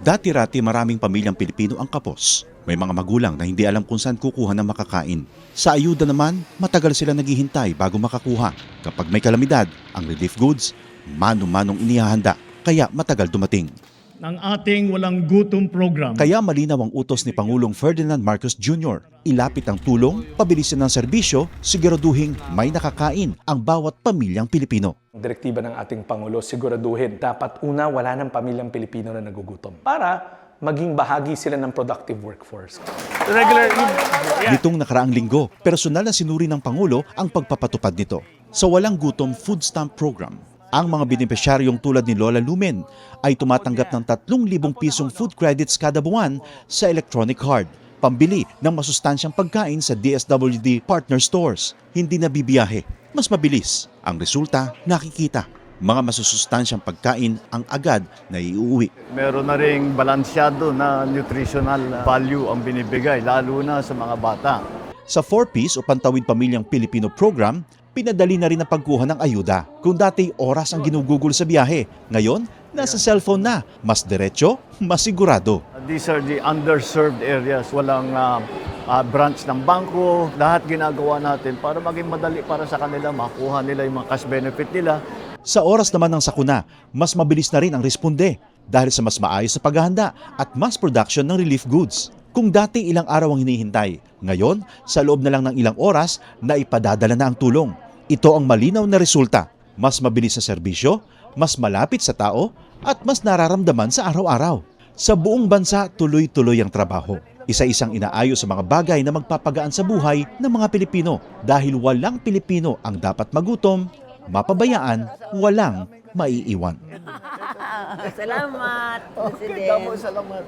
Dati-rati maraming pamilyang Pilipino ang kapos. May mga magulang na hindi alam kung saan kukuha ng makakain. Sa ayuda naman, matagal sila naghihintay bago makakuha. Kapag may kalamidad, ang relief goods, mano-manong inihahanda, kaya matagal dumating. Ng ating walang gutom program. Kaya malinaw ang utos ni Pangulong Ferdinand Marcos Jr. Ilapit ang tulong, pabilisin ng serbisyo, siguraduhin may nakakain ang bawat pamilyang Pilipino. Direktiba ng ating Pangulo, siguraduhin dapat una wala ng pamilyang Pilipino na nagugutom para maging bahagi sila ng productive workforce. Nitong nakaraang linggo, personal na sinuri ng Pangulo ang pagpapatupad nito. Sa Walang Gutom Food Stamp Program, ang mga benepisyaryong tulad ni Lola Lumen ay tumatanggap ng 3,000 pisong food credits kada buwan sa electronic card, pambili ng masustansyang pagkain sa DSWD partner stores. Hindi na bibiyahe, mas mabilis. Ang resulta, nakikita. Mga masusustansyang pagkain ang agad na iuwi. Meron na ring balansyado na nutritional value ang binibigay, lalo na sa mga bata. Sa 4Ps o Pantawid Pamilyang Pilipino program, pinadali na rin ang pagkuha ng ayuda. Kung dati oras ang ginugugol sa biyahe, ngayon nasa cellphone na. Mas diretso, mas sigurado. These are the underserved areas. Walang branch ng bangko. Lahat ginagawa natin para maging madali para sa kanila, makuha nila yung mga cash benefit nila. Sa oras naman ng sakuna, mas mabilis na rin ang responde dahil sa mas maayos sa paghahanda at mass production ng relief goods. Kung dati ilang araw ang hinihintay, ngayon sa loob na lang ng ilang oras na ipadadala na ang tulong. Ito ang malinaw na resulta. Mas mabilis na serbisyo, mas malapit sa tao at mas nararamdaman sa araw-araw. Sa buong bansa, tuloy-tuloy ang trabaho. Isa-isang inaayos sa mga bagay na magpapagaan sa buhay ng mga Pilipino dahil walang Pilipino ang dapat magutom, mapabayaan, walang maiiwan. Salamat, President. Salamat.